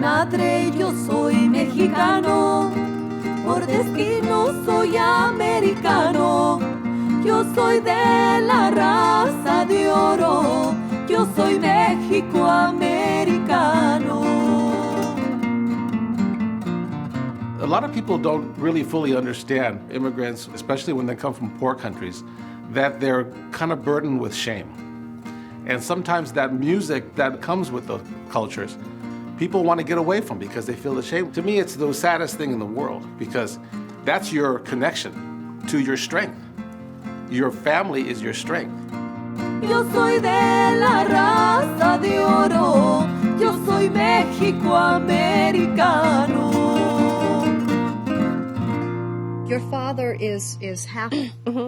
madre yo soy mexicano, por destino soy americano. Yo soy de la raza de oro, yo soy México-americano. A lot of people don't really fully understand immigrants, especially when they come from poor countries, that they're kind of burdened with shame. And sometimes that music that comes with the cultures, people want to get away from because they feel ashamed. To me, it's the saddest thing in the world because that's your connection to your strength. Your family is your strength. Yo soy de la raza de oro, yo soy México-americano. Your father is half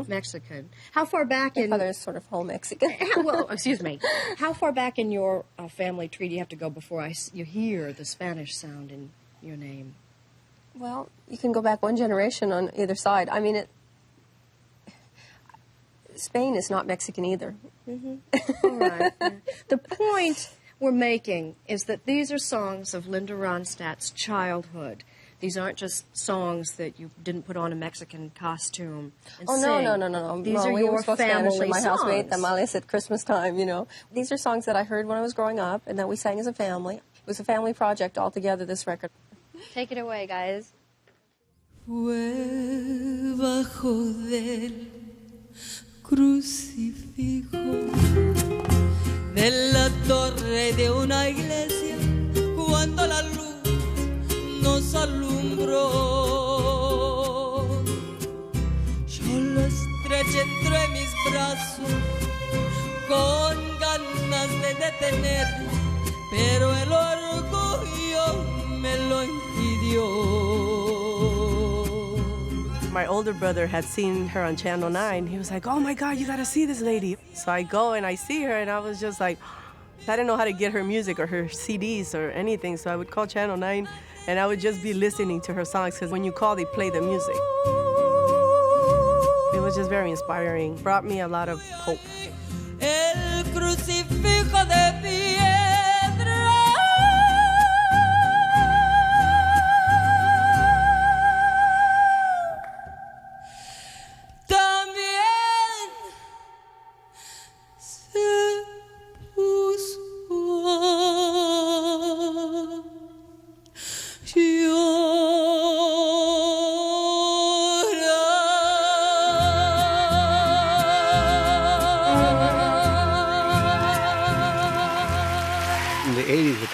Mexican. How far back in... My father is sort of whole Mexican. Well, excuse me. How far back in your family tree do you have to go before you hear the Spanish sound in your name? Well, you can go back one generation on either side. I mean, Spain is not Mexican either. All right. The point we're making is that these are songs of Linda Ronstadt's childhood. These aren't just songs that you didn't put on a Mexican costume and sing. No. These are we your spoke Spanish family in my house. We ate songs. tamales at Christmas time, you know. These are songs that I heard when I was growing up and that we sang as a family. It was a family project altogether, this record. Take it away, guys. Fue bajo del crucifijo de la torre de una iglesia cuando la luz nos alumbró. Yo lo estreché entre mis brazos con ganas de detenerlo, pero el orgullo me lo impidió. My older brother had seen her on Channel 9. He was like, oh my God, you gotta see this lady. So I go and I see her and I was just like, I didn't know how to get her music or her CDs or anything. So I would call Channel 9 and I would just be listening to her songs because when you call, they play the music. It was just very inspiring. Brought me a lot of hope. El crucifijo de piedra.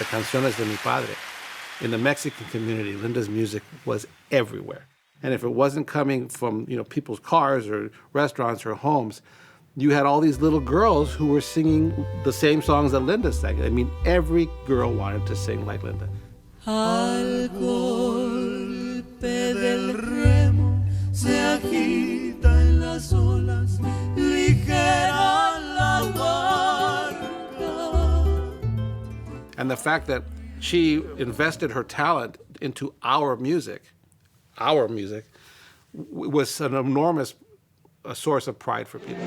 Canciones de mi padre. In the Mexican community, Linda's music was everywhere. And if it wasn't coming from, people's cars or restaurants or homes, you had all these little girls who were singing the same songs that Linda sang. I mean, every girl wanted to sing like Linda. Al golpe del remo se agita en las olas, ligera la barca. And the fact that she invested her talent into our music, was an enormous source of pride for people.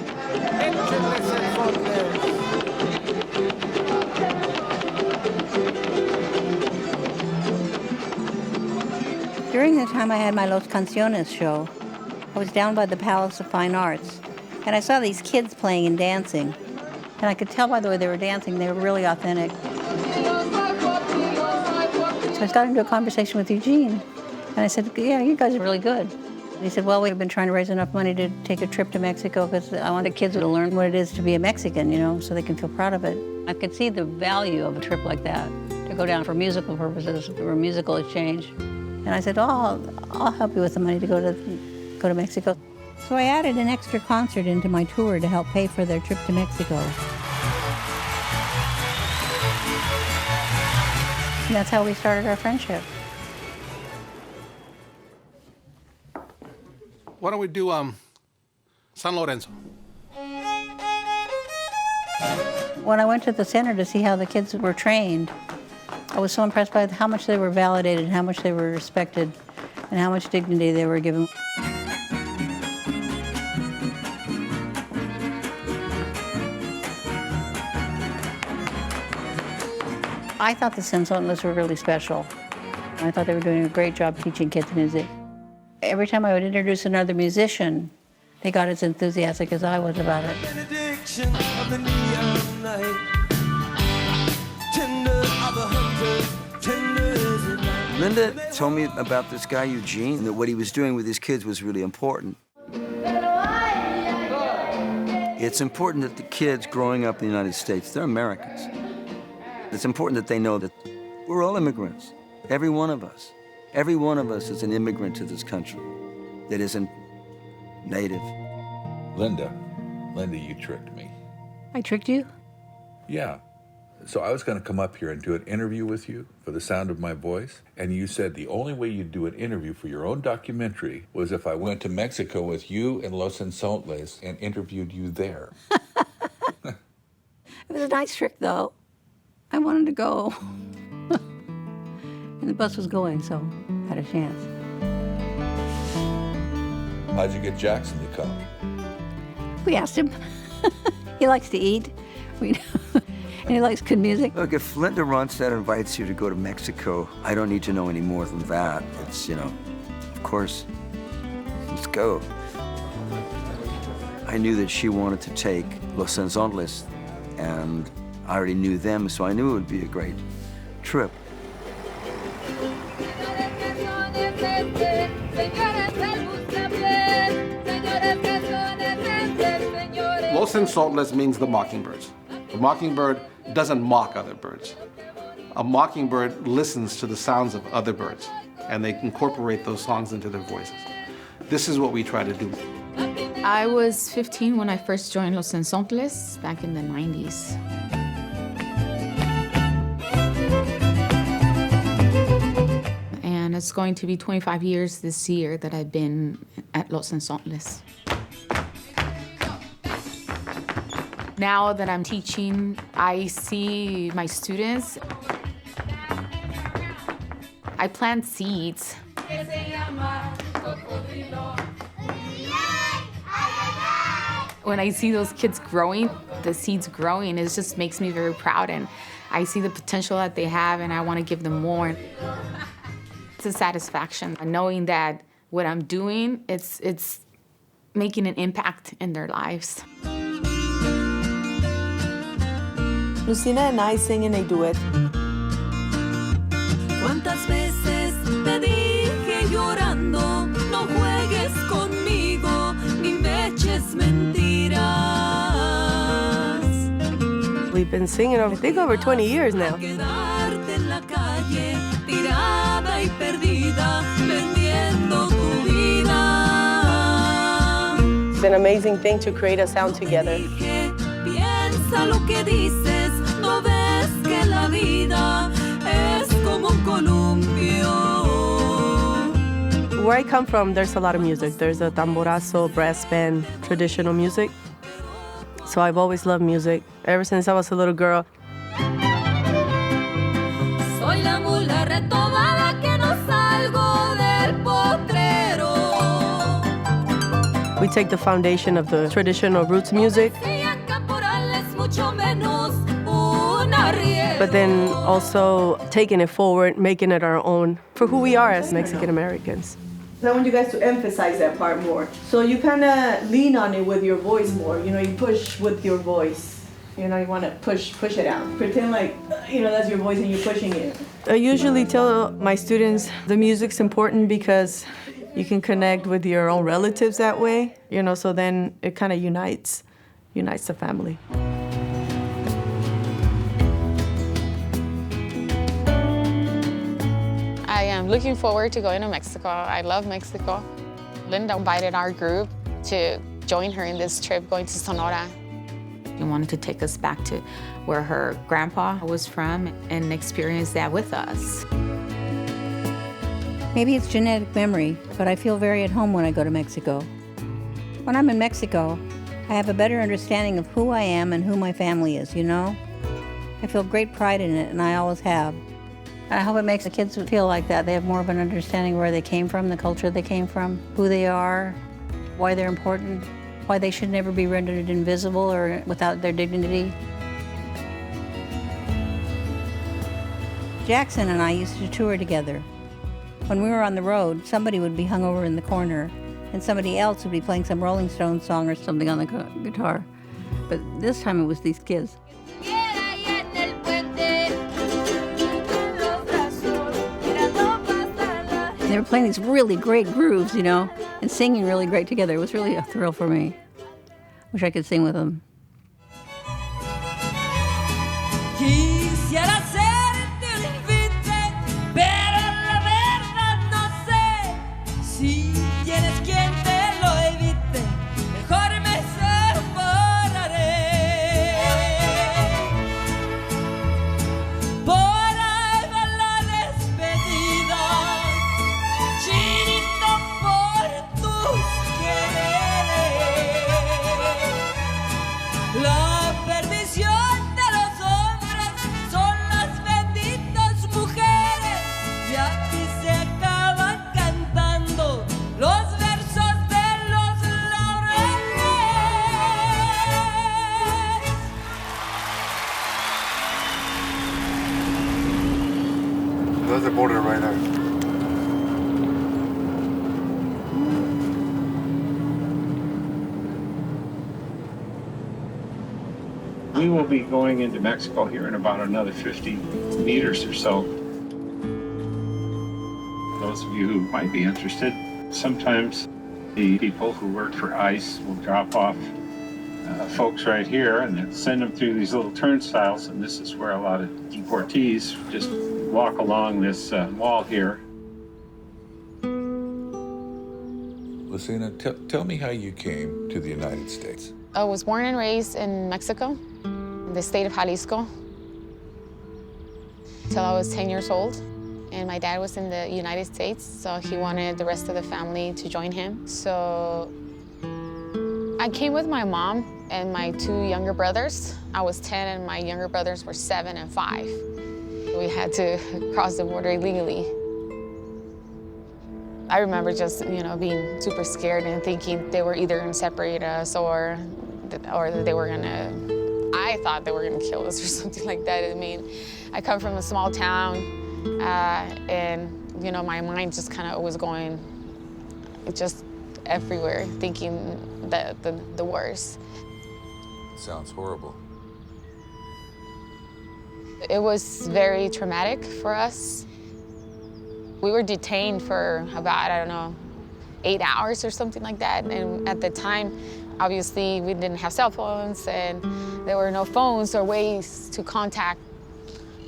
During the time I had my Los Canciones show, I was down by the Palace of Fine Arts, and I saw these kids playing and dancing. And I could tell by the way they were dancing, they were really authentic. So I got into a conversation with Eugene, and I said, yeah, you guys are really good. And he said, well, we've been trying to raise enough money to take a trip to Mexico because I want the kids to learn what it is to be a Mexican, so they can feel proud of it. I could see the value of a trip like that, to go down for musical purposes, for a musical exchange. And I said, oh, I'll help you with the money to go to Mexico. So I added an extra concert into my tour to help pay for their trip to Mexico. And that's how we started our friendship. Why don't we do San Lorenzo? When I went to the center to see how the kids were trained, I was so impressed by how much they were validated, how much they were respected, and how much dignity they were given. I thought the Cenzontles were really special. I thought they were doing a great job teaching kids music. Every time I would introduce another musician, they got as enthusiastic as I was about it. Linda told me about this guy, Eugene, that what he was doing with his kids was really important. It's important that the kids growing up in the United States, they're Americans. It's important that they know that we're all immigrants, every one of us. Every one of us is an immigrant to this country that isn't native. Linda, you tricked me. I tricked you? Yeah. So I was going to come up here and do an interview with you for the sound of my voice, and you said the only way you'd do an interview for your own documentary was if I went to Mexico with you and Los Cenzontles and interviewed you there. It was a nice trick, though. I wanted to go. And the bus was going, so I had a chance. How'd you get Jackson to come? We asked him. He likes to eat. And he likes good music. Look, if Linda Ronstadt invites you to go to Mexico, I don't need to know any more than that. It's, of course, let's go. I knew that she wanted to take Los Cenzontles, and I already knew them, so I knew it would be a great trip. Los Cenzontles means the mockingbirds. The mockingbird doesn't mock other birds. A mockingbird listens to the sounds of other birds, and they incorporate those songs into their voices. This is what we try to do. I was 15 when I first joined Los Cenzontles back in the 90s. And it's going to be 25 years this year that I've been at Los Cenzontles. Now that I'm teaching, I see my students. I plant seeds. When I see those kids growing, the seeds growing, it just makes me very proud, and I see the potential that they have, and I want to give them more. It's a satisfaction knowing that what I'm doing, it's making an impact in their lives. Lucina and I sing in a duet. ¿Cuántas veces te dije llorando, no juegues conmigo, ni me eches mentiras? We've been singing, I think, over 20 years now. Quedarte en la calle, tirada y perdida, vendiendo tu vida. It's an amazing thing to create a sound together. Piensa lo que dices, no ves que la vida es como un columpio. Where I come from, there's a lot of music. There's a tamborazo, brass band, traditional music. So I've always loved music, ever since I was a little girl. Soy la mula retobada que no salgo del potrero. We take the foundation of the traditional roots music, but then also taking it forward, making it our own for who we are as Mexican Americans. I want you guys to emphasize that part more. So you kind of lean on it with your voice more. You push with your voice. You want to push it out. Pretend like, that's your voice and you're pushing it. I usually tell my students the music's important because you can connect with your own relatives that way, so then it kind of unites the family. I am looking forward to going to Mexico. I love Mexico. Linda invited our group to join her in this trip going to Sonora. She wanted to take us back to where her grandpa was from and experience that with us. Maybe it's genetic memory, but I feel very at home when I go to Mexico. When I'm in Mexico, I have a better understanding of who I am and who my family is, I feel great pride in it, and I always have. I hope it makes the kids feel like that. They have more of an understanding where they came from, the culture they came from, who they are, why they're important, why they should never be rendered invisible or without their dignity. Jackson and I used to tour together. When we were on the road, somebody would be hung over in the corner, and somebody else would be playing some Rolling Stones song or something on the guitar. But this time it was these kids. They were playing these really great grooves, you know, and singing really great together. It was really a thrill for me. Wish I could sing with them. Quisiera hacerte un invite, pero la verdad no sé si tienes quien te lo evite. Mejor me separaré. Por ahí va la despedida, chinito por tus quereres. La perdición de los hombres son las benditas mujeres, y aquí se acaban cantando los versos de los laureles. There's the border right there. We will be going into Mexico here in about another 50 meters or so. Those of you who might be interested, sometimes the people who work for ICE will drop off folks right here and then send them through these little turnstiles, and this is where a lot of deportees just walk along this wall here. Lucina, tell me how you came to the United States. I was born and raised in Mexico, in the state of Jalisco, till I was 10 years old. And my dad was in the United States, so he wanted the rest of the family to join him. So I came with my mom and my two younger brothers. I was 10 and my younger brothers were 7 and 5. We had to cross the border illegally. I remember just, being super scared and thinking they were either gonna separate us or that they were gonna, I thought they were gonna kill us or something like that. I mean, I come from a small town and, my mind just kind of was going just everywhere, thinking the worst. Sounds horrible. It was very traumatic for us. We were detained for about, 8 hours or something like that. And at the time, obviously, we didn't have cell phones and there were no phones or ways to contact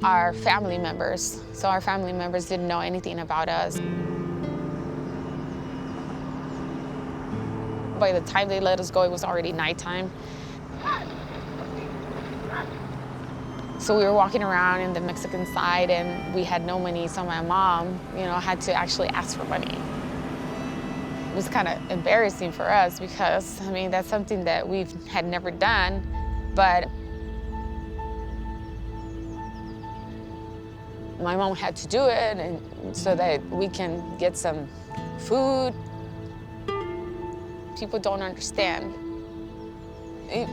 our family members. So our family members didn't know anything about us. By the time they let us go, it was already nighttime. So we were walking around in the Mexican side and we had no money, so my mom, had to actually ask for money. It was kind of embarrassing for us because, that's something that we had never done, but my mom had to do it and so that we can get some food. People don't understand.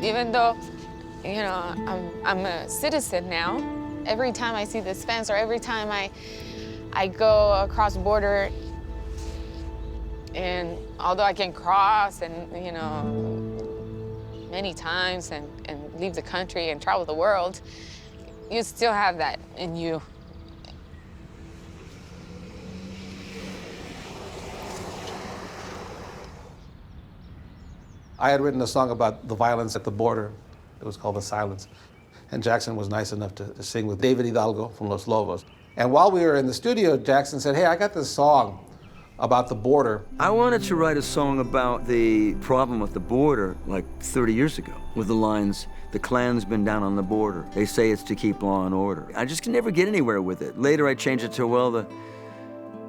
Even though, I'm a citizen now, every time I see this fence or every time I go across the border, and although I can cross and, many times and leave the country and travel the world, you still have that in you. I had written a song about the violence at the border. It was called The Silence. And Jackson was nice enough to sing with David Hidalgo from Los Lobos. And while we were in the studio, Jackson said, hey, I got this song about the border. I wanted to write a song about the problem with the border like 30 years ago with the lines, the Klan's been down on the border. They say it's to keep law and order. I just can never get anywhere with it. Later I changed it to, well, the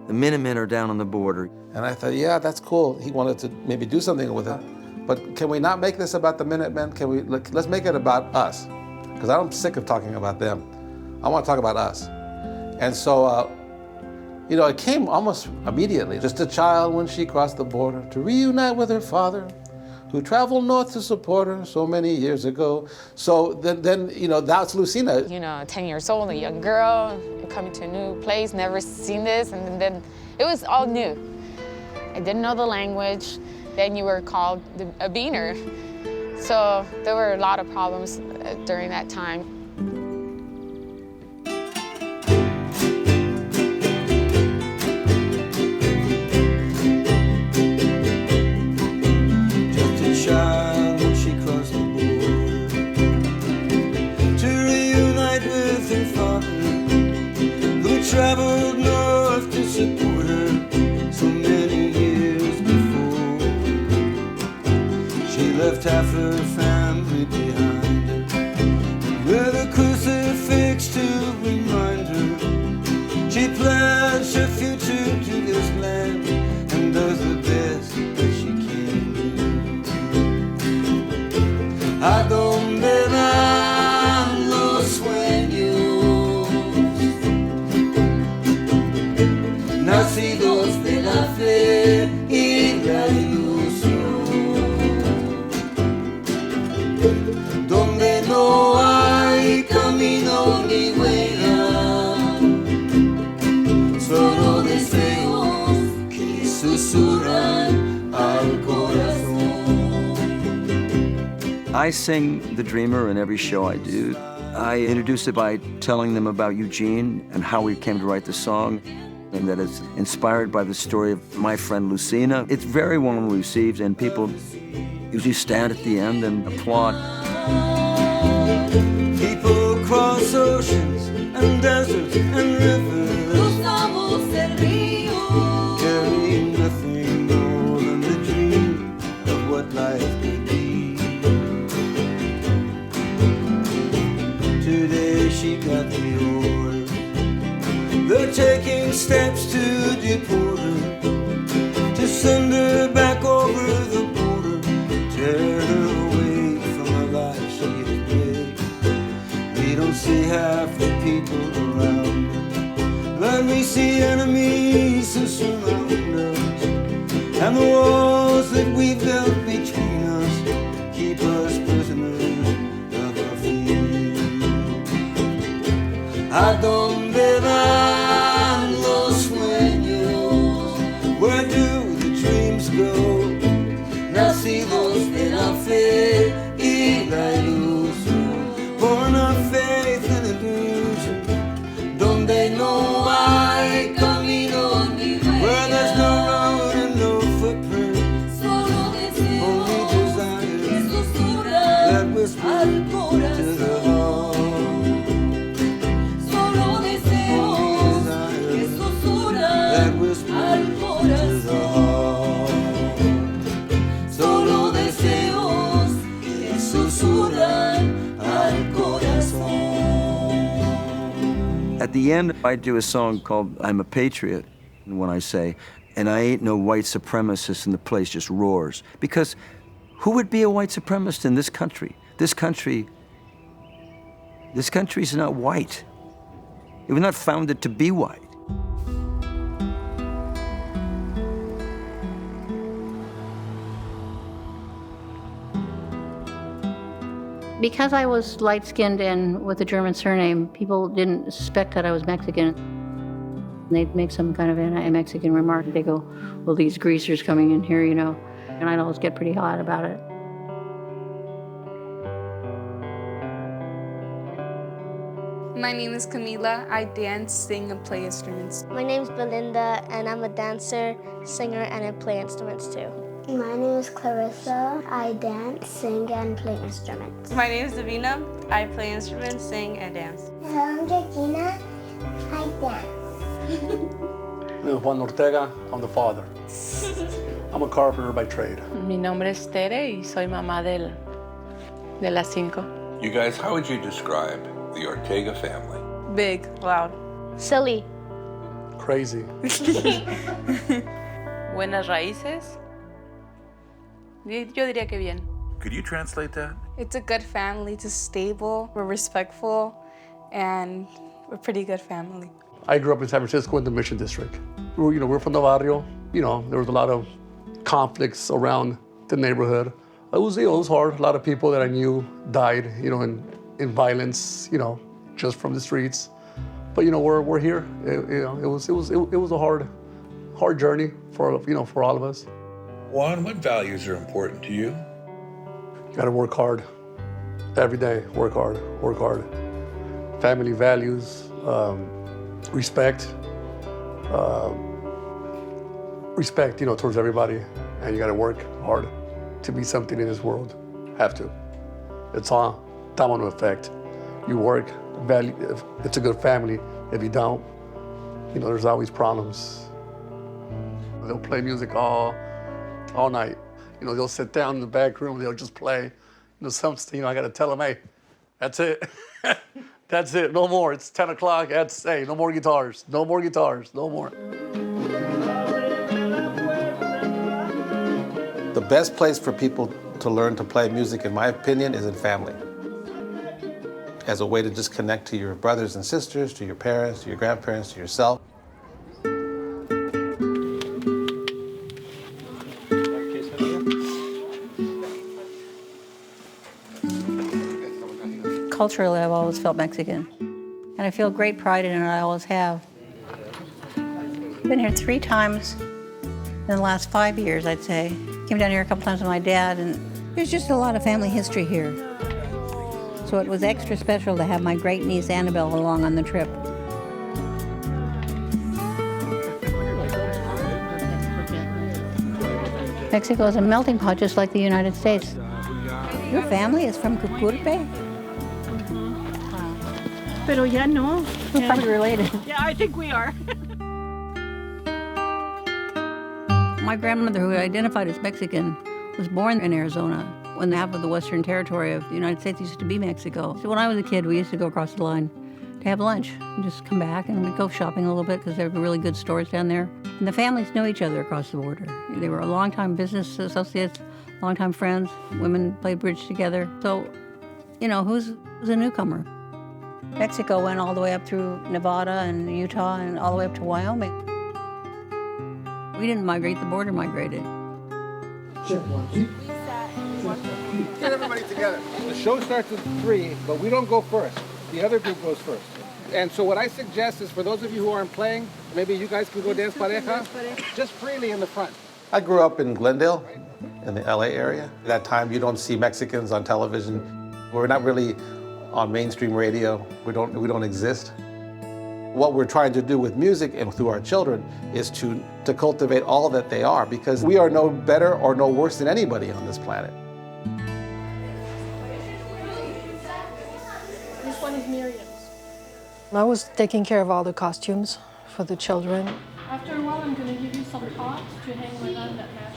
Minutemen are down on the border. And I thought, yeah, that's cool. He wanted to maybe do something with it. But can we not make this about the Minutemen? Let's make it about us. Because I'm sick of talking about them. I want to talk about us. And so, it came almost immediately. Just a child when she crossed the border to reunite with her father, who traveled north to support her so many years ago. So then you know, that's Lucina. You know, 10 years old, a young girl, coming to a new place, never seen this, and then it was all new. I didn't know the language. Then you were called a beaner. So there were a lot of problems during that time. Child when she crossed the border to reunite with her father, who traveled north to support her so many years before. She left half her family behind her, with a crucifix to remind her. She pledged her future to this land and does the best that she can. ¿A dónde van los sueños? Nacidos de la fe y la ilusión. Donde no hay camino ni huella, solo deseos que susurran al corazón. I sing The Dreamer in every show I do. I introduce it by telling them about Eugene and how we came to write the song, and that it's inspired by the story of my friend Lucina. It's very well received, and people usually stand at the end and applaud. People cross oceans and deserts and rivers, carrying nothing more than the dream of what life could be. Today she got the order. They're taking steps to deport her, to send her back over the border, tear her away from a life she has made. We don't see half the people around her, but we see enemies who surround us, and the walls that we built between us keep us prisoners of our fear. ¿A dónde van los sueños? Where do the dreams go? Nacidos de la fe y la ilusión, born of faith and illusion. Donde no hay camino ni huella, where there's no road and no footprint, solo deseos, only desires que susurran that whisper al corazón. To the heart. At the end, I do a song called I'm a Patriot, when I say, and I ain't no white supremacist, and the place just roars. Because who would be a white supremacist in this country? This country's not white. It was not founded to be white. Because I was light-skinned and with a German surname, people didn't suspect that I was Mexican. They'd make some kind of anti-Mexican remark. They go, well, these greasers coming in here, you know. And I'd always get pretty hot about it. My name is Camila. I dance, sing, and play instruments. My name's Belinda, and I'm a dancer, singer, and I play instruments too. My name is Clarissa. I dance, sing, and play instruments. My name is Davina. I play instruments, sing, and dance. Hello, I'm Georgina. I dance. I'm Juan Ortega. I'm the father. I'm a carpenter by trade. Mi nombre es Tere y soy mamá de las 5. You guys, how would you describe the Ortega family? Big, loud. Silly. Crazy. Buenas raíces. Yo diría que bien. Could you translate that? It's a good family. It's stable. We're respectful, and we're a pretty good family. I grew up in San Francisco in the Mission District. We're from the barrio. There was a lot of conflicts around the neighborhood, It was hard. A lot of people that I knew died, in violence, just from the streets. But we're here. It was a hard journey for all of us. Juan, what values are important to you? You gotta work hard. Every day, work hard. Family values, respect, towards everybody, and you gotta work hard to be something in this world. Have to. It's a domino effect. You work, value. If it's a good family. If you don't, there's always problems. They'll play music all night. They'll sit down in the back room. They'll just play. Something. I gotta tell them, hey, that's it. That's it. No more. It's 10 o'clock. No more guitars. No more guitars. No more. The best place for people to learn to play music, in my opinion, is in family. As a way to just connect to your brothers and sisters, to your parents, to your grandparents, to yourself. Culturally, I've always felt Mexican. And I feel great pride in it, I always have. I've been here 3 times in the last 5 years, I'd say. Came down here a couple times with my dad, and there's just a lot of family history here. So it was extra special to have my great niece Annabelle along on the trip. Mexico is a melting pot just like the United States. Your family is from Cucurpe? Pero ya no. We're probably related. Yeah, I think we are. My grandmother, who identified as Mexican, was born in Arizona when half of the Western Territory of the United States used to be Mexico. So when I was a kid, we used to go across the line to have lunch and just come back, and we'd go shopping a little bit because there were really good stores down there. And the families knew each other across the border. They were longtime business associates, longtime friends. Women played bridge together. So, who's a newcomer? Mexico went all the way up through Nevada and Utah and all the way up to Wyoming. We didn't migrate, the border migrated. Get everybody together. The show starts at 3, but we don't go first. The other group goes first. And so what I suggest is for those of you who aren't playing, maybe you guys can go dance pareja, just freely in the front. I grew up in Glendale, in the LA area. At that time, you don't see Mexicans on television. We're not really on mainstream radio. We don't exist. What we're trying to do with music and through our children is to cultivate all that they are, because we are no better or no worse than anybody on this planet. This one is Miriam's. I was taking care of all the costumes for the children. After a while, I'm going to give you some pots to hang with on that match.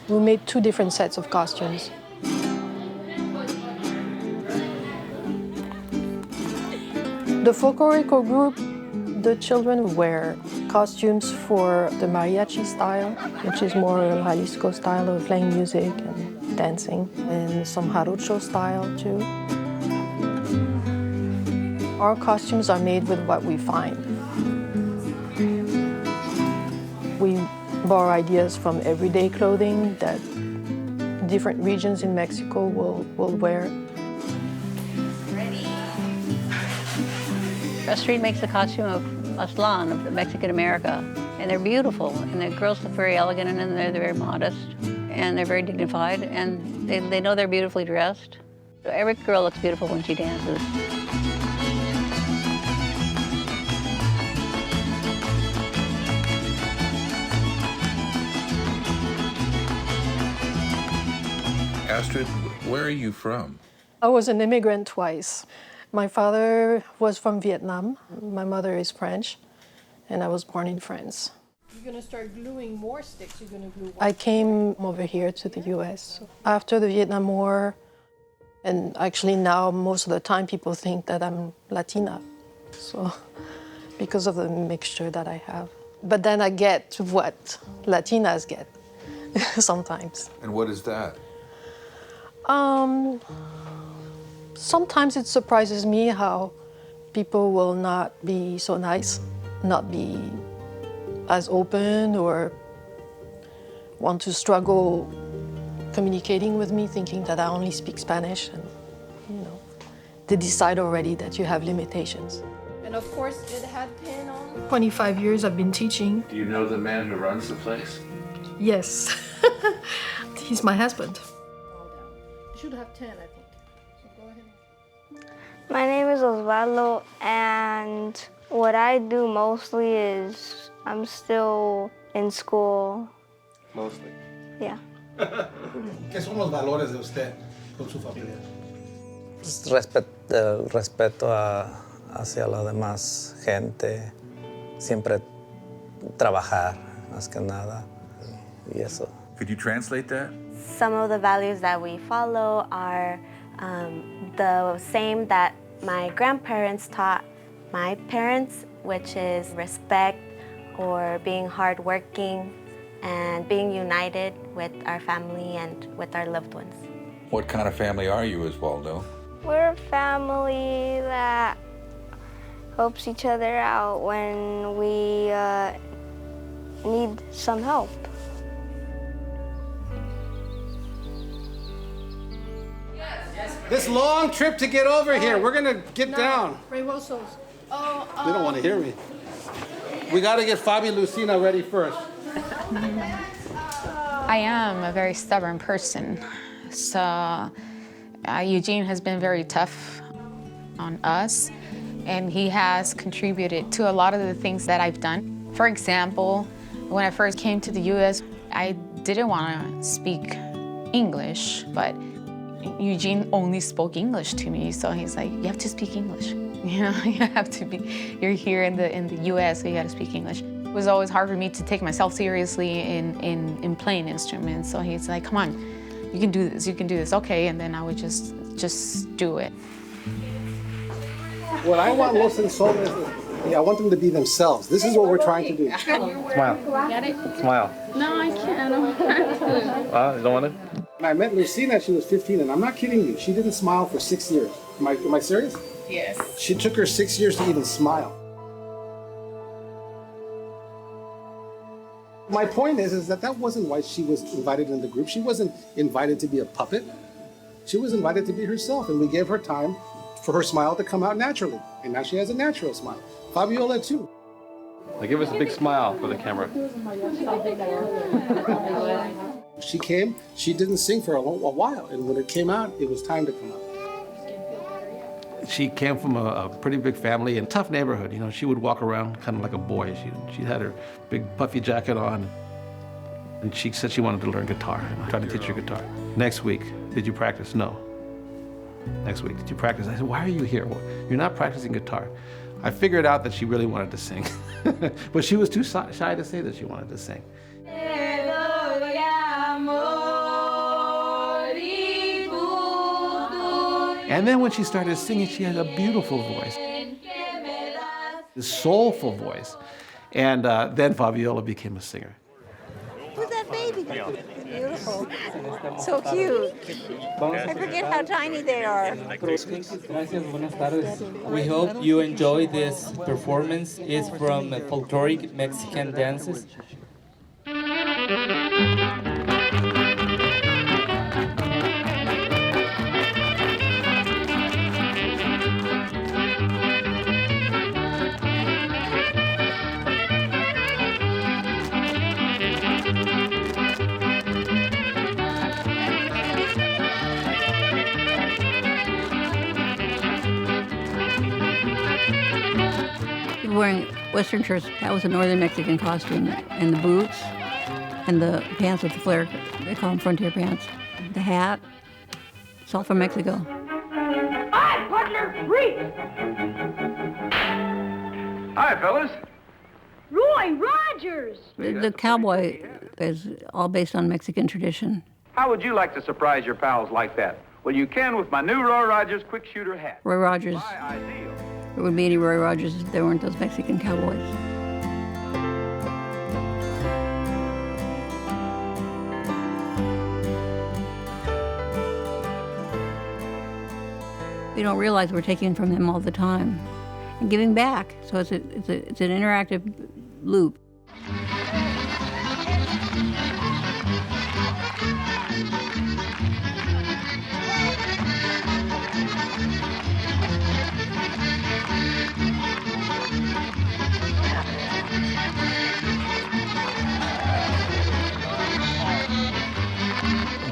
We made 2 different sets of costumes. The Folklorico group, the children wear costumes for the mariachi style, which is more Jalisco style of playing music and dancing, and some jarocho style too. Our costumes are made with what we find. We borrow ideas from everyday clothing that different regions in Mexico will wear. Street makes the costume of Aslan, of the Mexican America, and they're beautiful. And the girls look very elegant, and they're very modest, and they're very dignified, and they know they're beautifully dressed. Every girl looks beautiful when she dances. Astrid, where are you from? I was an immigrant twice. My father was from Vietnam. My mother is French, and I was born in France. You're going to start gluing more sticks. You're going to glue. I came over here to the U.S. after the Vietnam War, and actually now most of the time people think that I'm Latina, so because of the mixture that I have. But then I get what Latinas get sometimes. And what is that? Sometimes it surprises me how people will not be so nice, not be as open, or want to struggle communicating with me, thinking that I only speak Spanish, and they decide already that you have limitations. And of course, it had been on. 25 years I've been teaching. Do you know the man who runs the place? Yes. He's my husband. You should have 10, I think. So go ahead. My name is Osvaldo, and what I do mostly is I'm still in school. Mostly. Yeah. ¿Qué son los valores de usted con su familia? Respeto hacia la demás gente, siempre trabajar más que nada y eso. Could you translate that? Some of the values that we follow are the same that my grandparents taught my parents, which is respect or being hardworking and being united with our family and with our loved ones. What kind of family are you, Osvaldo? We're a family that helps each other out when we need some help. This long trip to get over here. We're gonna get down. Reywosos. They don't want to hear me. We got to get Fabi Lucina ready first. I am a very stubborn person. So Eugene has been very tough on us, and he has contributed to a lot of the things that I've done. For example, when I first came to the US, I didn't want to speak English, but Eugene only spoke English to me, so he's like, you have to speak English. You know, you have to be, you're here in the US, so you got to speak English. It was always hard for me to take myself seriously in playing instruments, so he's like, come on, you can do this, okay, and then I would just do it. What I want Los Cenzontles is, I want them to be themselves. This is what we're trying to do. Smile. Get it? Smile. No, I can't. You don't want to? When I met Lucina, she was 15, and I'm not kidding you. She didn't smile for 6 years. Am I serious? Yes. She took her 6 years to even smile. My point is that wasn't why she was invited in the group. She wasn't invited to be a puppet. She was invited to be herself, and we gave her time for her smile to come out naturally. And now she has a natural smile. Fabiola, too. Now give us a big smile for the camera. She came, she didn't sing for a while, and when it came out, it was time to come out. She came from a pretty big family and tough neighborhood. You know, she would walk around kind of like a boy. She had her big puffy jacket on, and she said she wanted to learn guitar. And I tried to teach her guitar. Next week, did you practice? No. Next week, did you practice? I said, why are you here? Well, you're not practicing guitar. I figured out that she really wanted to sing, but she was too shy to say that she wanted to sing. And then when she started singing, she had a beautiful voice, a soulful voice. And then Fabiola became a singer. Who's that baby? Beautiful. So cute. I forget how tiny they are. We hope you enjoy this performance. It's from folkloric Mexican dances. Wearing Western shirts, that was a Northern Mexican costume, and the boots, and the pants with the flare, they call them frontier pants. The hat, it's all from Mexico. Hi, partner, Reese! Hi, fellas. Roy Rogers! The cowboy is all based on Mexican tradition. How would you like to surprise your pals like that? Well, you can with my new Roy Rogers quick shooter hat. Roy Rogers. There wouldn't be any Roy Rogers if there weren't those Mexican cowboys. We don't realize we're taking from them all the time and giving back. So it's an interactive loop.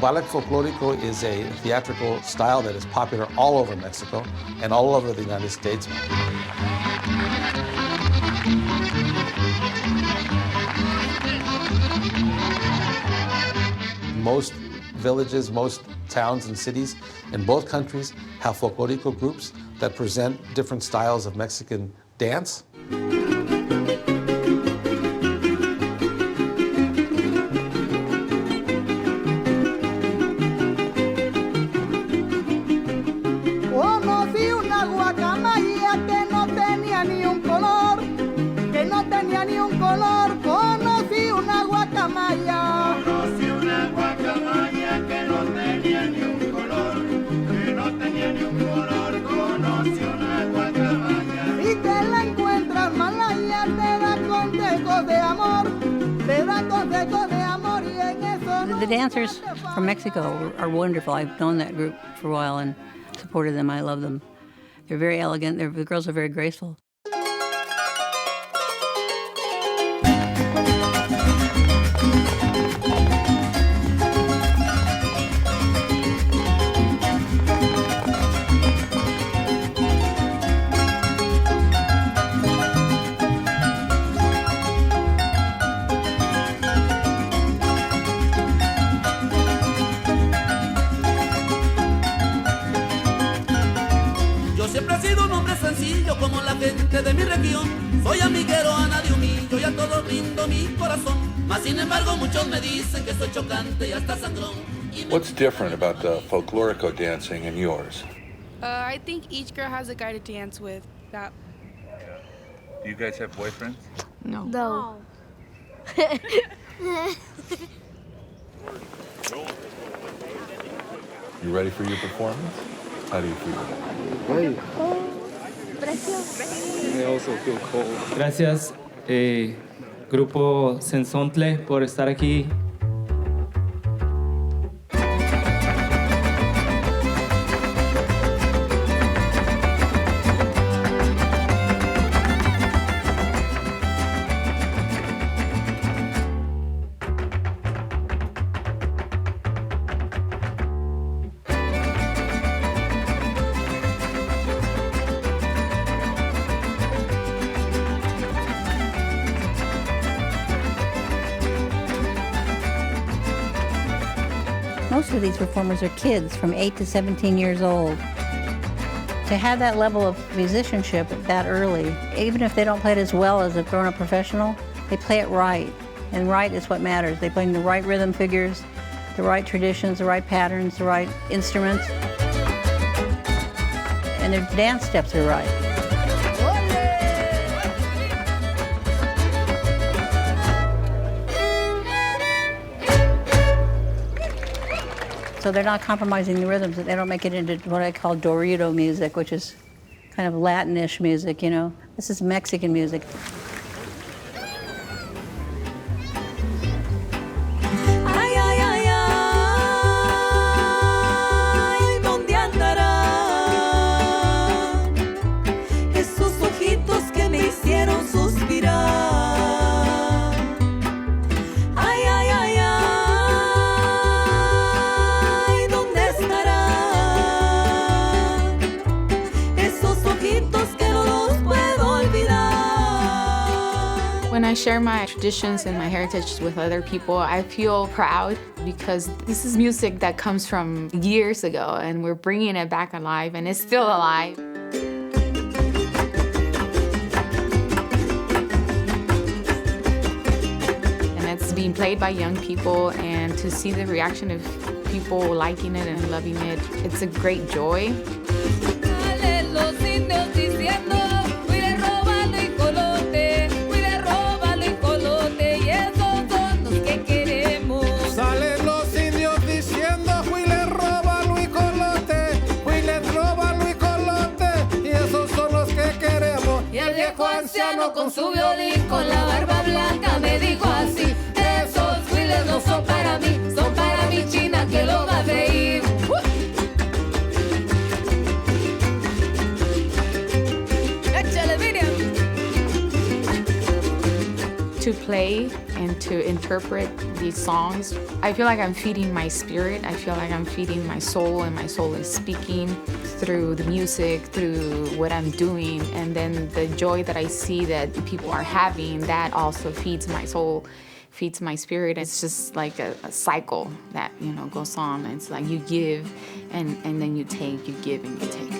Ballet Folklorico is a theatrical style that is popular all over Mexico and all over the United States. Most villages, most towns and cities in both countries have folklorico groups that present different styles of Mexican dance. Conocí una guacamaya que no tenía ni un color, que no tenía ni un color. Conocí una guacamaya. Conocí una guacamaya que no tenía ni un color, que no tenía ni un color. Conocí una guacamaya. Si te la encuentras malaya, te da consejos de amor, te da consejos de amor y en eso no. The dancers from Mexico are wonderful. I've known that group for a while and supported them. I love them. They're very elegant. The girls are very graceful. Como la gente de mi región, soy amiguero, a nadie humillo y a todos brindo mi corazón. Mas sin embargo muchos me dicen que soy chocante y hasta sangrón. What's different about the folklorico dancing and yours? I think each girl has a guy to dance with. That. Do you guys have boyfriends? No. No. You ready for your performance? How do you feel? Great. I also feel cold. Gracias, Grupo Cenzontles, por estar aquí. Most of these performers are kids from 8 to 17 years old. To have that level of musicianship that early, even if they don't play it as well as a grown-up professional, they play it right. And right is what matters. They play the right rhythm figures, the right traditions, the right patterns, the right instruments. And their dance steps are right. So they're not compromising the rhythms. They don't make it into what I call Dorito music, which is kind of Latin-ish music, you know. This is Mexican music. Ay, ay, ay, ay, ¿dónde andarán esos ojitos que me hicieron suspirar? When I share my traditions and my heritage with other people, I feel proud because this is music that comes from years ago and we're bringing it back alive and it's still alive. And it's being played by young people and to see the reaction of people liking it and loving it, it's a great joy. Con su violín, con la barba blanca, me dijo así: esos huiles no son para mí, son para mi china que lo va a reír. Échale, Miriam. to play and to interpret these songs, I feel like I'm feeding my spirit. I feel like I'm feeding my soul, and my soul is speaking through the music, through what I'm doing. And then the joy that I see that people are having, that also feeds my soul, feeds my spirit. It's just like a cycle that, you know, goes on. It's like you give and then you take, you give and you take.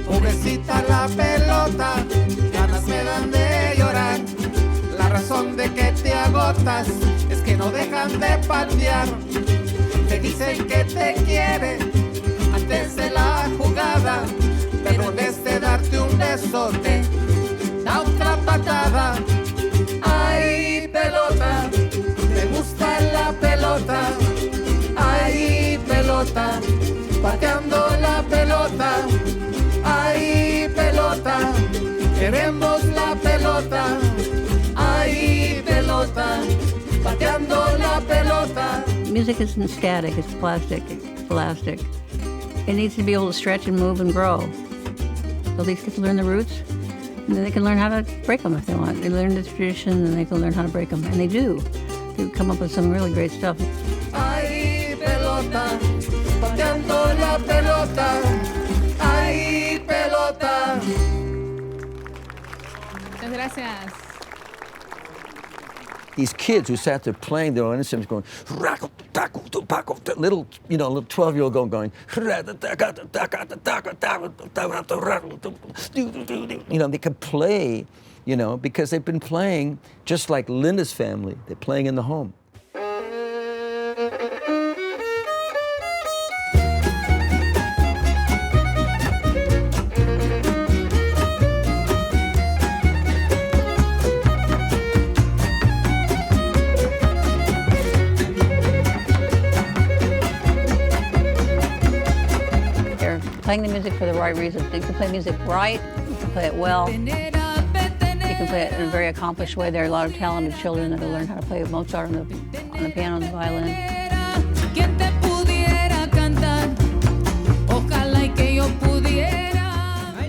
Pobrecita la pelota, ganas me dan de llorar. La razón de que te agotas es que no dejan de patear. Te dicen que te quiere antes de la jugada, pero en vez de darte un besote, da otra patada. Ay, pelota, me gusta la pelota. Ay, pelota, pateando la pelota. Ay, pelota, queremos la pelota. Ay, pelota, pateando la pelota. Music isn't static, it's plastic, it's elastic. It needs to be able to stretch and move and grow. So these kids learn the roots, and then they can learn how to break them if they want. They learn the tradition, and they can learn how to break them, and they do. They come up with some really great stuff. Ay, pelota, pateando la pelota. Ay, pelota. Muchas gracias. These kids who sat there playing their own instruments going, little 12-year-old going, they can play, because they've been playing just like Linda's family. They're playing in the home. Playing the music for the right reasons. You can play music right, you can play it well, you can play it in a very accomplished way. There are a lot of talented children that will learn how to play Mozart on the piano and the violin.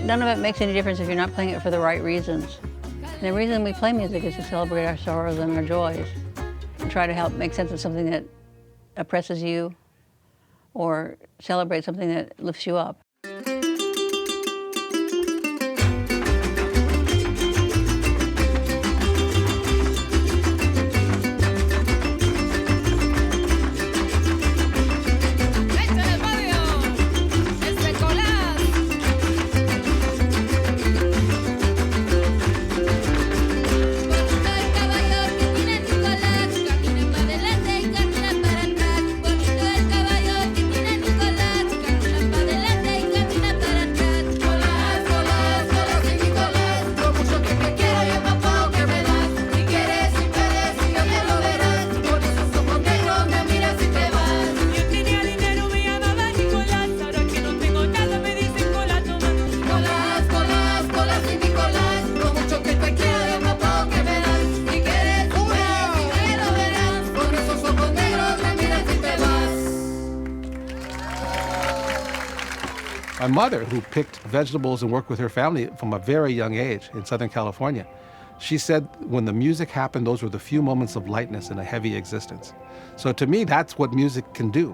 None of it makes any difference if you're not playing it for the right reasons. And the reason we play music is to celebrate our sorrows and our joys, and try to help make sense of something that oppresses you, or celebrate something that lifts you up. My mother, who picked vegetables and worked with her family from a very young age in Southern California, she said when the music happened, those were the few moments of lightness in a heavy existence. So to me, that's what music can do.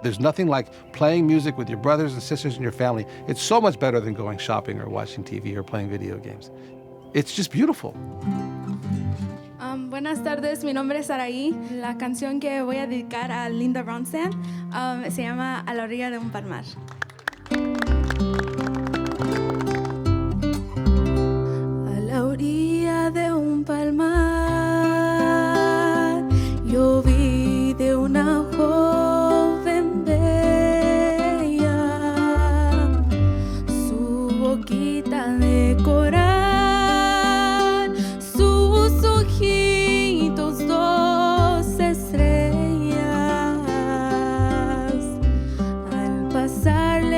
There's nothing like playing music with your brothers and sisters in your family. It's so much better than going shopping or watching TV or playing video games. It's just beautiful. Buenas tardes, mi nombre es Sarahi. La canción que voy a dedicar a Linda Ronstadt se llama A la orilla de un palmar. A la orilla de un palmar, yo vi de una joven bella, su boquita de coral, sus ojitos dos estrellas, al pasarle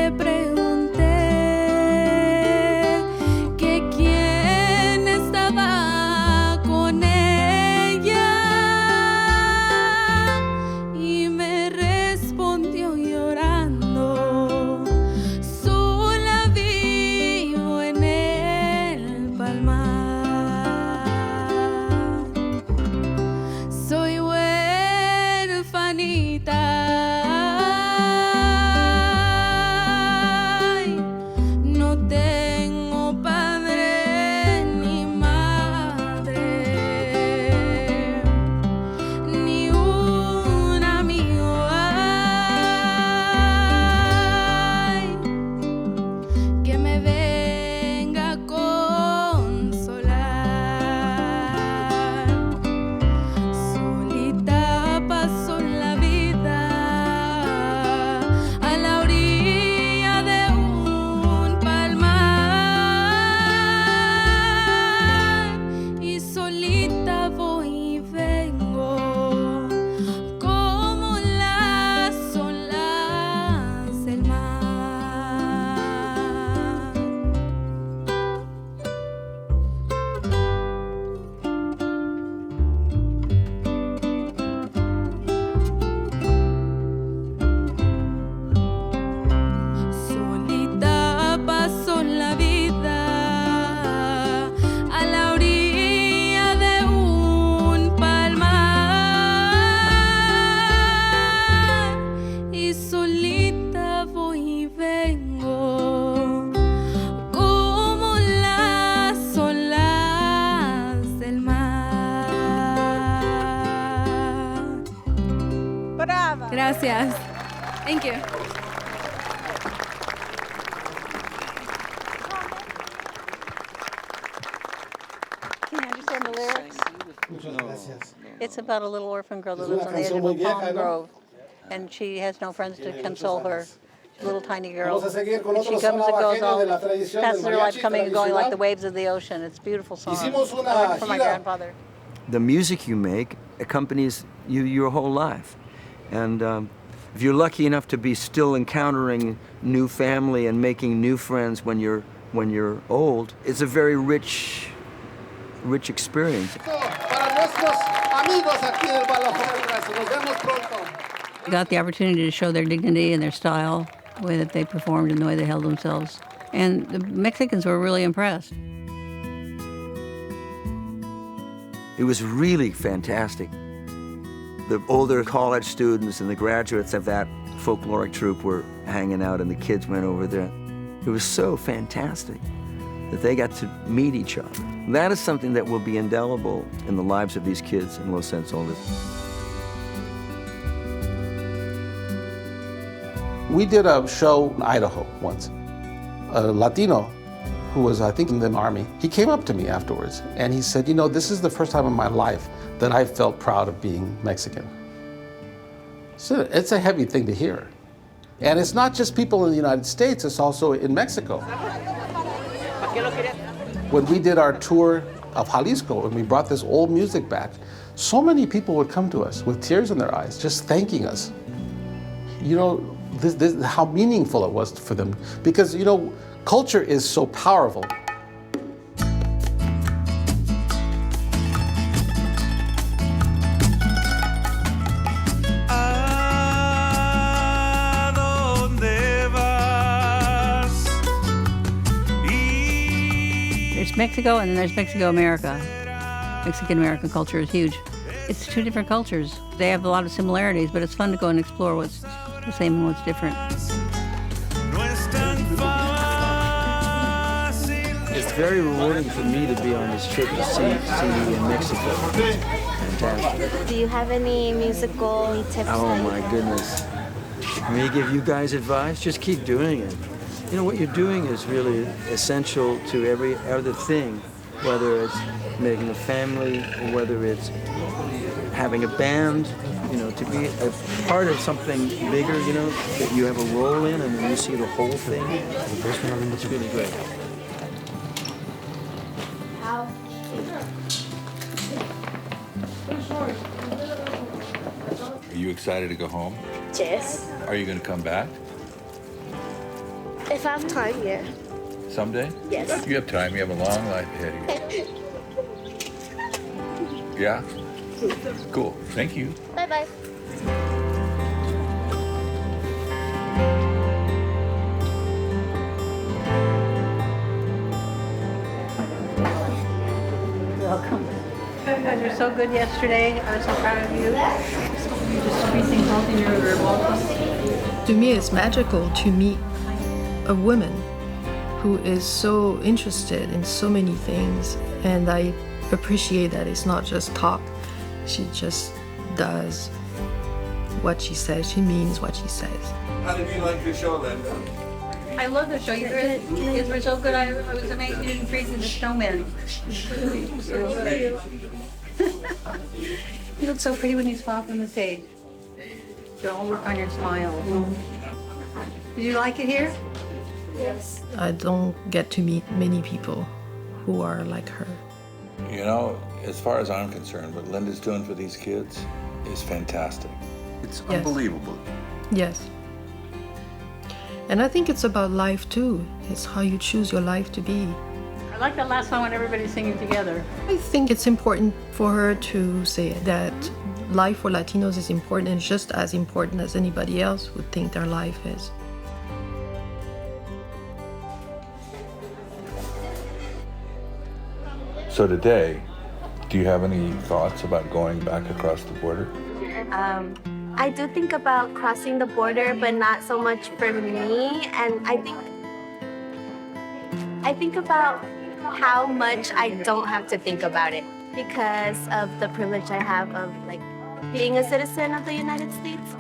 Brava. Gracias. Thank you. Can you understand the lyrics? It's about a little orphan girl that lives on the edge of a palm grove, and she has no friends to console her. She's a little tiny girl. And she comes and goes, passes her life coming and going like the waves of the ocean. It's a beautiful song. I learned it from my grandfather. The music you make accompanies you your whole life. And if you're lucky enough to be still encountering new family and making new friends when you're old, it's a very rich experience. I got the opportunity to show their dignity and their style, the way that they performed and the way they held themselves. And the Mexicans were really impressed. It was really fantastic. The older college students and the graduates of that folkloric troupe were hanging out and the kids went over there. It was so fantastic that they got to meet each other. That is something that will be indelible in the lives of these kids in Los Cenzontles. We did a show in Idaho once. A Latino who was, I think, in the Army, he came up to me afterwards and he said, you know, this is the first time in my life that I felt proud of being Mexican. So it's a heavy thing to hear. And it's not just people in the United States, it's also in Mexico. When we did our tour of Jalisco and we brought this old music back, so many people would come to us with tears in their eyes, just thanking us. You know, this, how meaningful it was for them. Because, you know, culture is so powerful. There's Mexico and then there's Mexico-America. Mexican-American culture is huge. It's two different cultures. They have a lot of similarities, but it's fun to go and explore what's the same and what's different. It's very rewarding for me to be on this trip to see in Mexico. Fantastic. Do you have any musical tips? Oh my goodness. May I give you guys advice? Just keep doing it. You know, what you're doing is really essential to every other thing, whether it's making a family or whether it's having a band, you know, to be a part of something bigger, you know, that you have a role in and then you see the whole thing. It's really great. Are you excited to go home? Yes. Are you going to come back If I have time, yeah. someday? Yes. You have time. You have a long life ahead of you. Yeah? Cool. Thank you. Bye-bye. Welcome. You guys were so good yesterday. I was so proud of you. You're just everything healthy. You're welcome. To me, it's magical to meet a woman who is so interested in so many things, and I appreciate that it's not just talk. She just does what she says. She means what she says. How did you like the show, Linda? I love the show. You guys were so good. I was amazed you didn't freeze in the snowman. You look so pretty when you smile from the stage. Don't work on your smile. Did you like it here? Yes. I don't get to meet many people who are like her. You know, as far as I'm concerned, what Linda's doing for these kids is fantastic. It's unbelievable. Yes. And I think it's about life too. It's how you choose your life to be. I like that last song when everybody's singing together. I think it's important for her to say that life for Latinos is important and just as important as anybody else would think their life is. So today, do you have any thoughts about going back across the border? I do think about crossing the border, but not so much for me. And I think about how much I don't have to think about it because of the privilege I have of like being a citizen of the United States.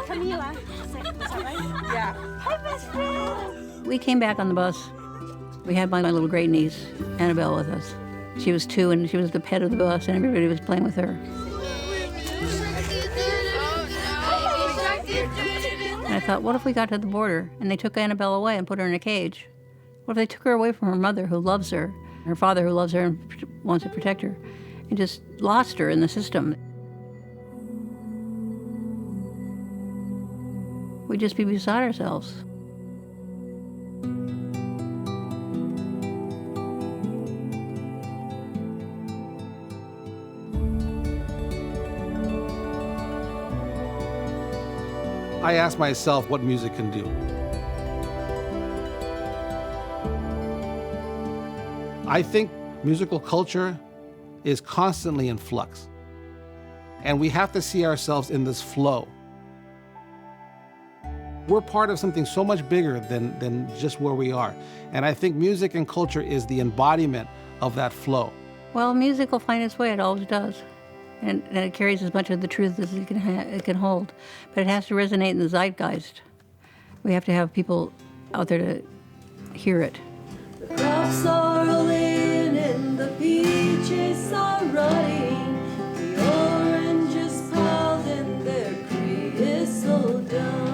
Camila. Is that right? Yeah. Hi, best friend. We came back on the bus. We had my little great niece, Annabelle, with us. She was 2 and she was the pet of the bus and everybody was playing with her. And I thought, what if we got to the border and they took Annabelle away and put her in a cage? What if they took her away from her mother who loves her, her father who loves her and wants to protect her, and just lost her in the system? We'd just be beside ourselves. I ask myself what music can do. I think musical culture is constantly in flux. And we have to see ourselves in this flow. We're part of something so much bigger than just where we are. And I think music and culture is the embodiment of that flow. Well, music will find its way, it always does. And it carries as much of the truth as it can hold. But it has to resonate in the zeitgeist. We have to have people out there to hear it. The crops are all in and the peaches are rotting. The oranges piled and their creosote down.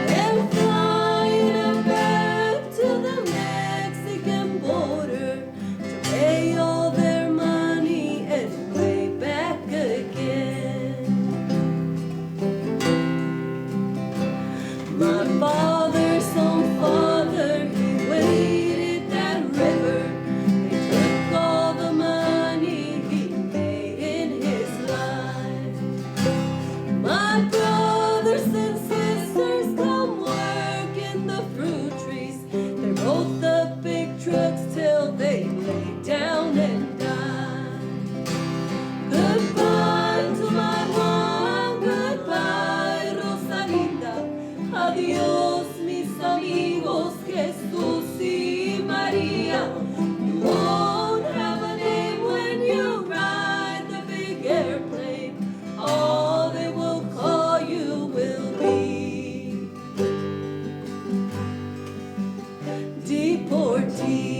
They're flying back to the Mexican border to pay all their money and way back again. My father's own father, he waded that river. They took all the money he made in his life. My brothers and sisters come work in the fruit trees. They rode the big trucks till they lay down and died. Goodbye to my Juan, goodbye Rosalinda. Adios mis amigos Jesús y María. You won't have a name when you ride the big airplane. All they will call you will be deportees.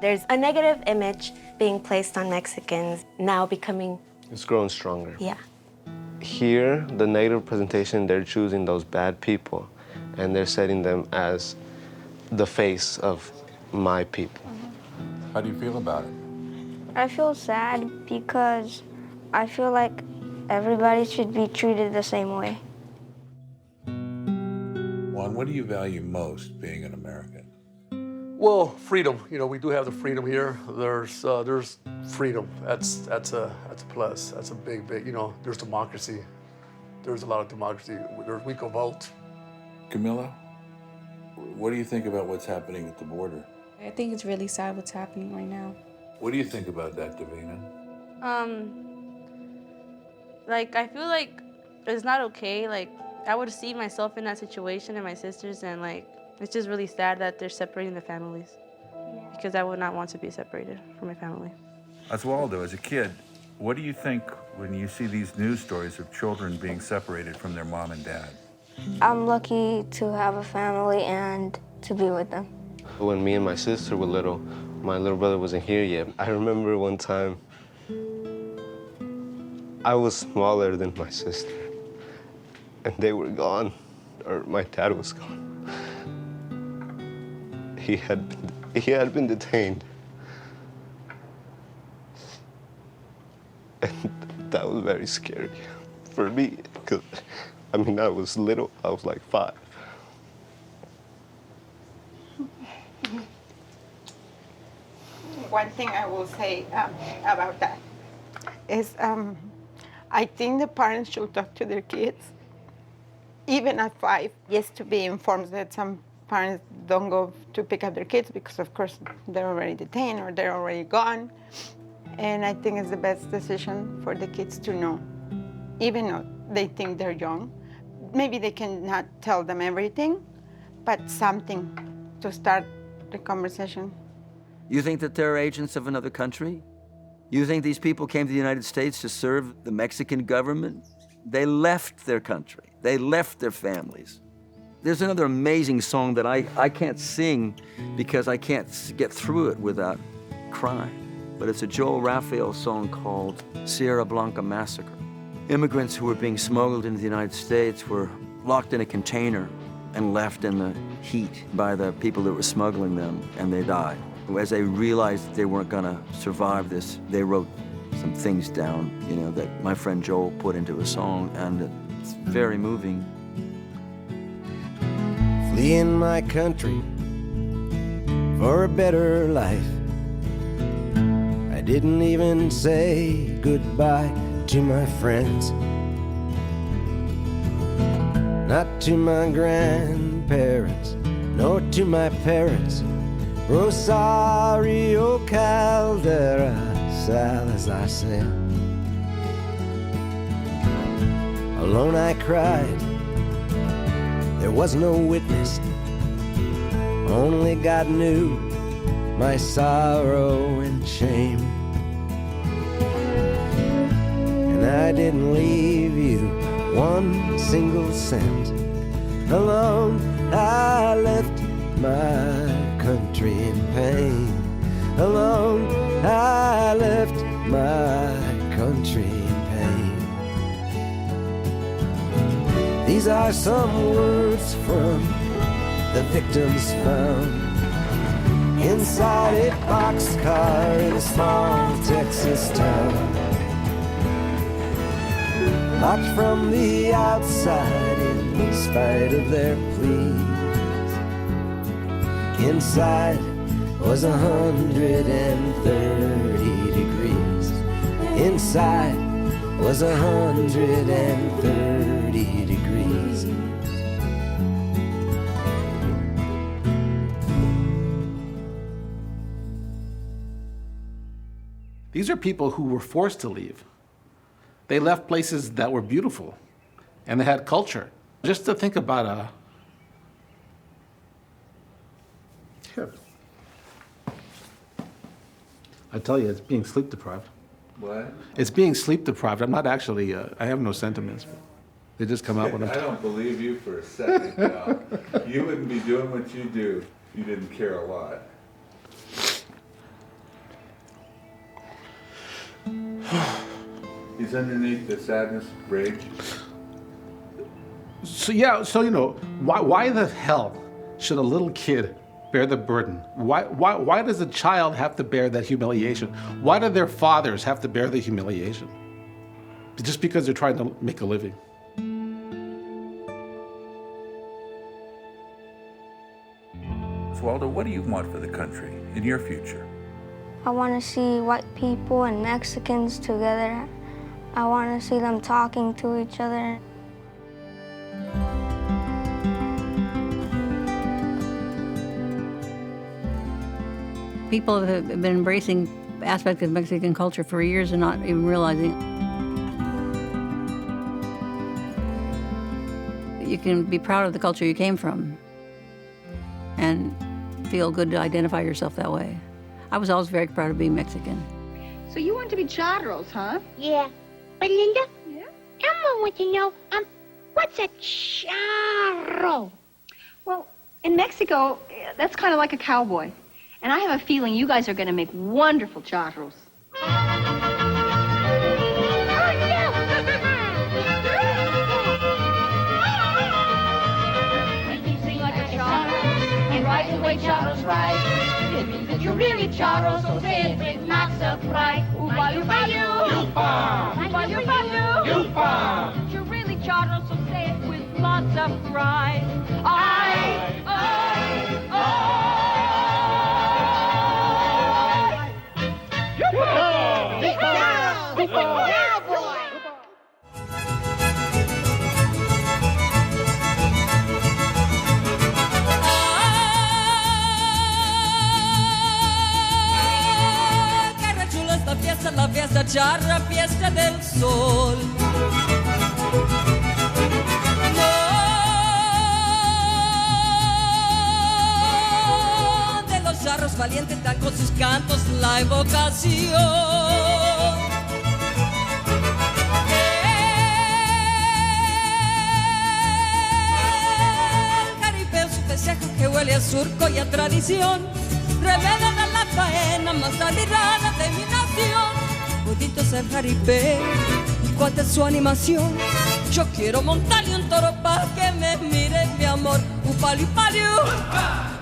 There's a negative image being placed on Mexicans now becoming, It's growing stronger. yeah. Here, the negative presentation, they're choosing those bad people and they're setting them as the face of my people. How do you feel about it? I feel sad because I feel like everybody should be treated the same way. Juan, what do you value most being an American? Well, freedom. You know, we do have the freedom here. There's freedom. That's a plus. That's a big. You know, there's democracy. There's a lot of democracy. We can vote. Camila, what do you think about what's happening at the border? I think it's really sad what's happening right now. What do you think about that, Davina? Like, I feel like it's not okay. Like, I would see myself in that situation and my sisters, and like, it's just really sad that they're separating the families. Because I would not want to be separated from my family. Oswaldo, as a kid, what do you think when you see these news stories of children being separated from their mom and dad? I'm lucky to have a family and to be with them. When me and my sister were little, my little brother wasn't here yet. I remember one time, I was smaller than my sister, and they were gone, or my dad was gone. He had been detained. And that was very scary for me, because, I mean, I was little, I was like 5. One thing I will say about that is I think the parents should talk to their kids, even at 5, just to be informed that some parents don't go to pick up their kids because, of course, they're already detained or they're already gone. And I think it's the best decision for the kids to know, even though they think they're young. Maybe they cannot tell them everything, but something to start the conversation. You think that they're agents of another country? You think these people came to the United States to serve the Mexican government? They left their country. They left their families. There's another amazing song that I can't sing because I can't get through it without crying. But it's a Joel Raphael song called Sierra Blanca Massacre. Immigrants who were being smuggled into the United States were locked in a container and left in the heat by the people that were smuggling them, and they died. As they realized they weren't gonna survive this, they wrote some things down, you know, that my friend Joel put into a song, and it's very moving. Fleeing my country for a better life. I didn't even say goodbye to my friends, not to my grandparents, nor to my parents. Rosario Caldera Salazar said. Alone I cried, there was no witness, only God knew my sorrow and shame. And I didn't leave you one single cent. Alone I left my country in pain. Alone I left my country in pain. These are some words from the victims found inside a boxcar in a small Texas town. Locked from the outside in spite of their pleas. Inside was 130 degrees. Inside was 130 degrees. These are people who were forced to leave. They left places that were beautiful, and they had culture. Just to think about here. I tell you, it's being sleep deprived. What? It's being sleep deprived. I'm not actually, I have no sentiments. But they just come out when I'm I don't believe you for a second now. You wouldn't be doing what you do if you didn't care a lot. Is underneath the sadness rage? So yeah, so you know, why the hell should a little kid bear the burden? Why does a child have to bear that humiliation? Why do their fathers have to bear the humiliation? Just because they're trying to make a living. Oswaldo, what do you want for the country in your future? I want to see white people and Mexicans together. I want to see them talking to each other. People have been embracing aspects of Mexican culture for years and not even realizing. You can be proud of the culture you came from and feel good to identify yourself that way. I was always very proud of being Mexican. So you want to be charros, huh? Yeah. But Linda, Elmo wants to know, what's a charro? Well, in Mexico, that's kind of like a cowboy. And I have a feeling you guys are going to make wonderful charros. When you sing like a charro and ride the way charros ride, it means that you're really charros, so say it with lots of pride. Ooh-ba-yoo-ba-yoo! Yupa! Ooh-ba-yoo-ba-yoo! Yupa! You're really charros, so say it with lots of pride. charra, fiesta del sol. No, de los charros valientes dan con sus cantos la evocación. El caripeo su festejo que huele a surco y a tradición. Revelan a la faena más admirada de mi nación. Bonito es el jaripeo y cuánta es su animación. Yo quiero montarle un toro pa' que me mire mi amor. Upaliu paliu,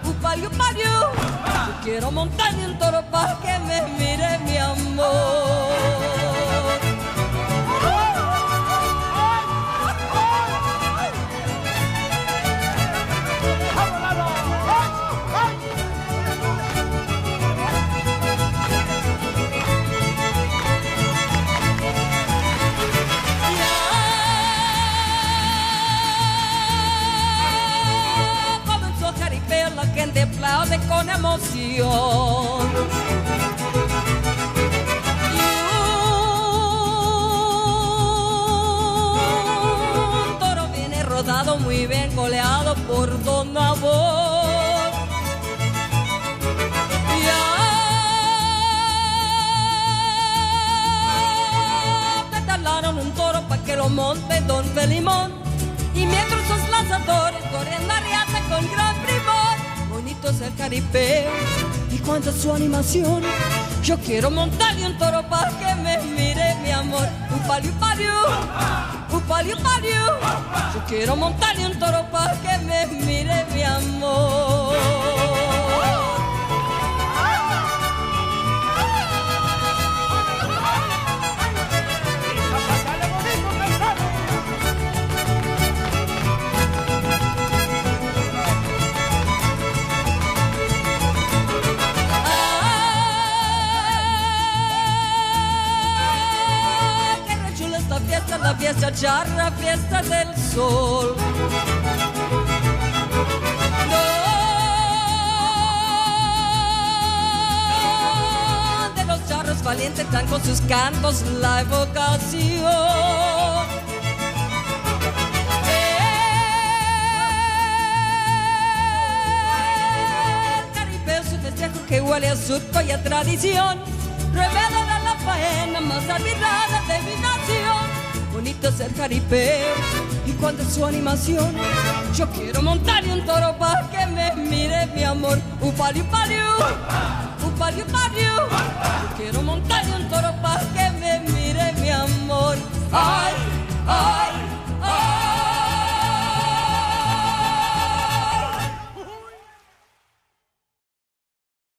upaliu paliu. Yo quiero montarle un toro pa' que me mire mi amor. Que aplaude con emoción. Y un toro viene rodado, muy bien goleado por Don Nabor. Ya petalaron un toro pa' que lo monte Don Felimón. Y mientras sus lanzadores corren la riata con gran primor. Bonito es el caripeo y cuánta es su animación. Yo quiero montarle un toro pa' que me mire mi amor. Upaliu paliu, upaliu paliu. Yo quiero montarle un toro pa' que me mire mi amor. La fiesta charra, fiesta del sol. De los charros valientes dan con sus cantos la evocación. El caripeo su festejo que huele a surco y a tradición. Revelan a la faena más admirada de mi nación. Bonito es el jaripeo y cuánta es su animación. Yo quiero montarle un toro pa' que me mire mi amor. Upaliu paliu, upaliu paliu. Yo quiero montarle un toro pa'